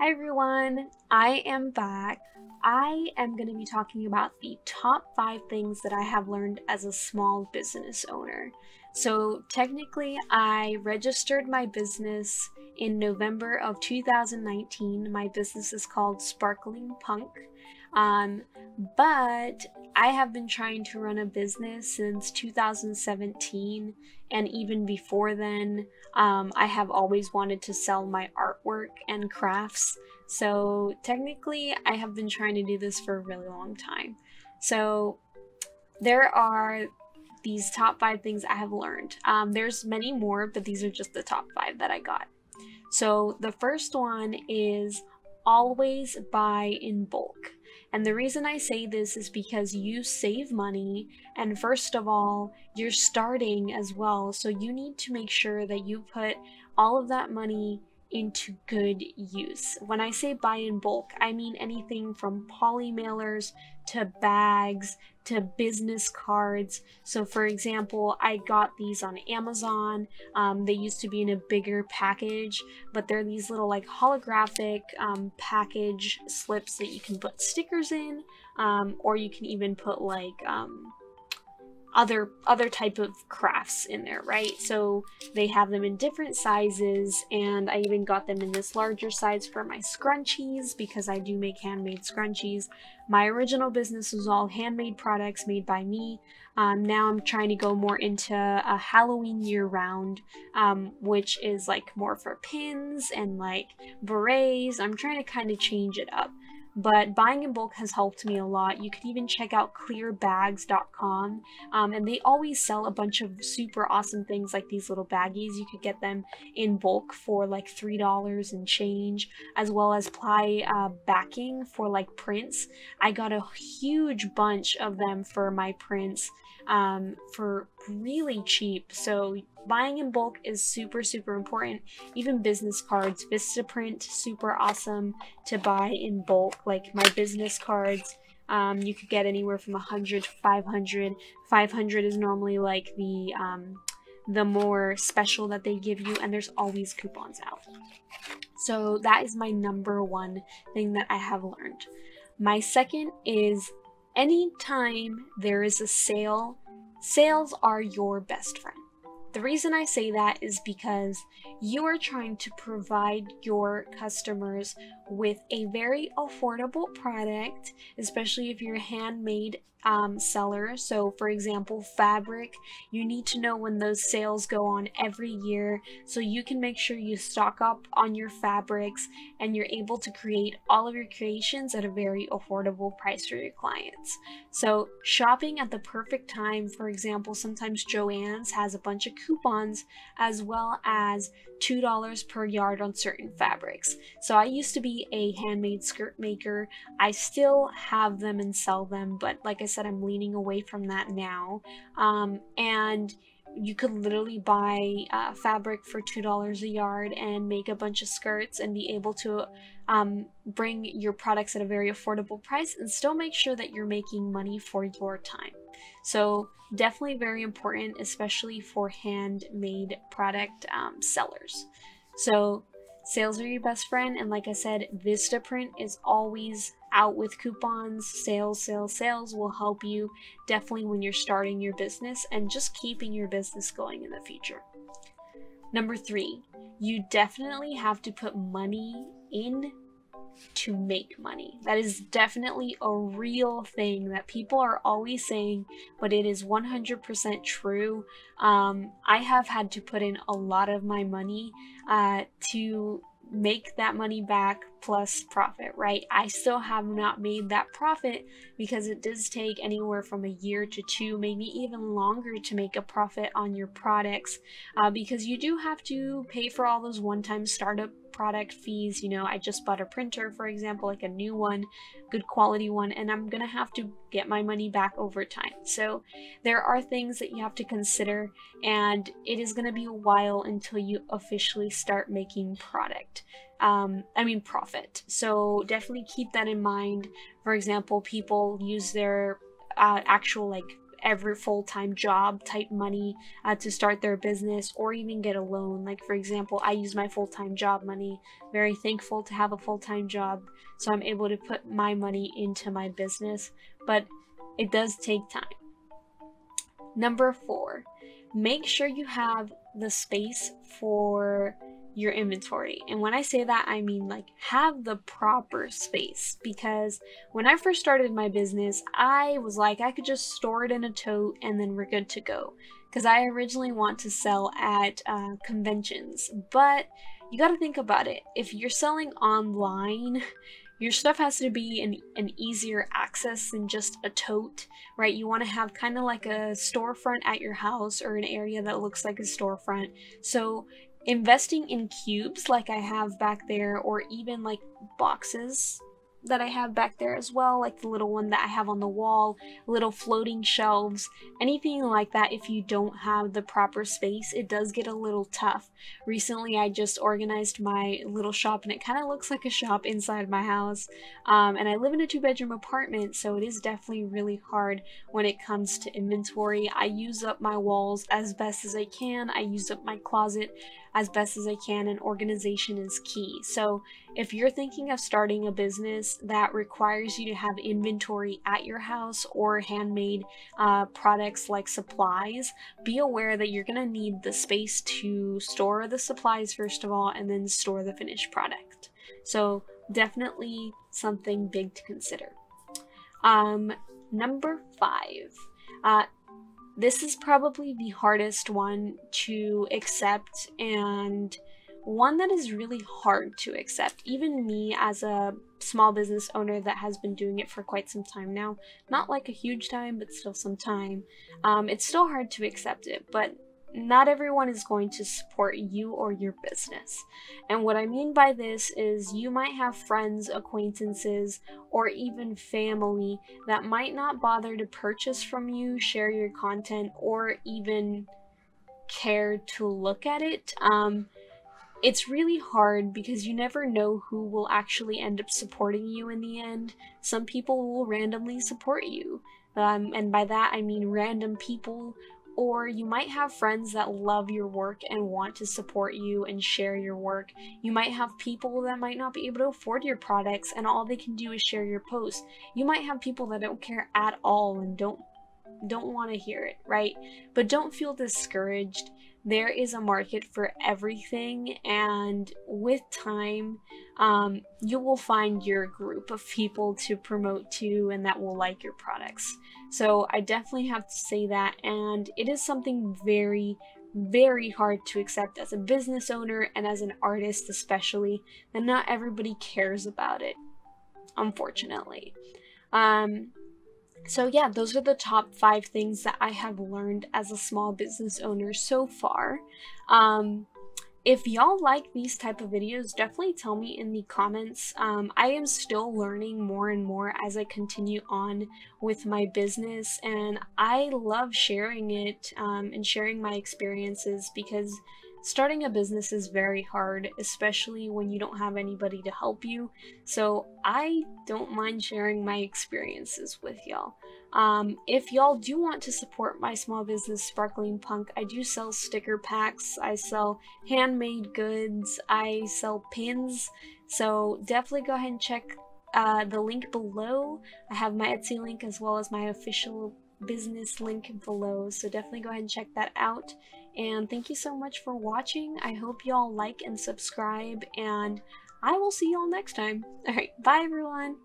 Hi everyone, I am back. I am going to be talking about the top 5 things that I have learned as a small business owner. So, technically, I registered my business in November of 2019. My business is called Sparkling Punk. Um, but I have been trying to run a business since 2017, and even before then, I have always wanted to sell my artwork and crafts. So technically, I have been trying to do this for a really long time. So there are these top 5 things I have learned. There's many more, but these are just the top 5 that I got. So the first one is always buy in bulk. And the reason I say this is because you save money, and first of all, you're starting as well. So you need to make sure that you put all of that money into good use. When I say buy in bulk, I mean anything from poly mailers to bags to business cards. So for example, I got these on Amazon. They used to be in a bigger package, but they're these little like holographic package slips that you can put stickers in, or you can even put like other type of crafts in there, right? So they have them in different sizes, and I even got them in this larger size for my scrunchies because I do make handmade scrunchies. My original business was all handmade products made by me. Now I'm trying to go more into a Halloween year-round, which is like more for pins and like berets. I'm trying to kind of change it up. But buying in bulk has helped me a lot. You can even check out clearbags.com, and they always sell a bunch of super awesome things like these little baggies. You could get them in bulk for like $3 and change, as well as ply backing for like prints. I got a huge bunch of them for my prints for really cheap. So buying in bulk is super important. Even business cards, Vistaprint, super awesome to buy in bulk. Like my business cards, you could get anywhere from 100 to 500. 500 is normally like the more special that they give you, and there's always coupons out. So that is my number one thing that I have learned. My second is anytime there is a sale, sales are your best friend. The reason I say that is because you are trying to provide your customers with a very affordable product, especially if you're a handmade seller. So for example, fabric, you need to know when those sales go on every year so you can make sure you stock up on your fabrics and you're able to create all of your creations at a very affordable price for your clients. So shopping at the perfect time, for example, sometimes Joann's has a bunch of coupons as well as $2 per yard on certain fabrics. So I used to be a handmade skirt maker. I still have them and sell them, but like I said, I'm leaning away from that now. And you could literally buy fabric for $2 a yard and make a bunch of skirts and be able to bring your products at a very affordable price and still make sure that you're making money for your time. So definitely very important, especially for handmade product sellers. So sales are your best friend, and like I said, Vistaprint is always out with coupons. Sales will help you definitely when you're starting your business and just keeping your business going in the future. Number 3, you definitely have to put money in to make money. That is definitely a real thing that people are always saying, but it is 100% true. I have had to put in a lot of my money to make that money back plus profit, right? I still have not made that profit because it does take anywhere from a year to 2, maybe even longer to make a profit on your products, because you do have to pay for all those one-time startup product fees. You know, I just bought a printer, for example, like a new one, good quality one, and I'm gonna have to get my money back over time. So there are things that you have to consider, and it is gonna be a while until you officially start making profit. So definitely keep that in mind. For example, people use their actual like every full-time job type money to start their business, or even get a loan. Like for example, I use my full-time job money. Very thankful to have a full-time job, so I'm able to put my money into my business, but it does take time. Number 4, make sure you have the space for your inventory. And when I say that, I mean like have the proper space, because when I first started my business, I was like, I could just store it in a tote and then we're good to go, because I originally want to sell at conventions. But you got to think about it. If you're selling online, your stuff has to be an easier access than just a tote, right? You want to have kind of like a storefront at your house, or an area that looks like a storefront. So investing in cubes like I have back there, or even like boxes that I have back there as well, like the little one that I have on the wall, little floating shelves, anything like that. If you don't have the proper space, it does get a little tough. Recently I just organized my little shop, and it kind of looks like a shop inside my house, and I live in a 2-bedroom apartment, so it is definitely really hard when it comes to inventory. I use up my walls as best as I can, I use up my closet as best as I can, and organization is key. So if you're thinking of starting a business that requires you to have inventory at your house, or handmade products like supplies, be aware that you're going to need the space to store the supplies first of all, and then store the finished product. So definitely something big to consider. Number 5. This is probably the hardest one to accept, and one that is really hard to accept. Even me, as a small business owner that has been doing it for quite some time now, not like a huge time, but still some time, it's still hard to accept it. But not everyone is going to support you or your business. And what I mean by this is, you might have friends, acquaintances, or even family that might not bother to purchase from you, share your content, or even care to look at it. It's really hard because you never know who will actually end up supporting you in the end. Some people will randomly support you, and by that I mean random people. Or you might have friends that love your work and want to support you and share your work. You might have people that might not be able to afford your products, and all they can do is share your post. You might have people that don't care at all and don't want to hear it, right? But don't feel discouraged. There is a market for everything, and with time, you will find your group of people to promote to and that will like your products. So I definitely have to say that, and it is something very, very hard to accept as a business owner and as an artist especially, that not everybody cares about it, unfortunately. So yeah, those are the top 5 things that I have learned as a small business owner so far. If y'all like these type of videos, definitely tell me in the comments. I am still learning more and more as I continue on with my business, and I love sharing it and sharing my experiences, because starting a business is very hard, especially when you don't have anybody to help you. So I don't mind sharing my experiences with y'all. If y'all do want to support my small business, Sparkling Punk, I do sell sticker packs, I sell handmade goods, I sell pins, so definitely go ahead and check the link below. I have my Etsy link as well as my official business link below, so definitely go ahead and check that out. And thank you so much for watching. I hope y'all like and subscribe, and I will see y'all next time. Alright, bye everyone!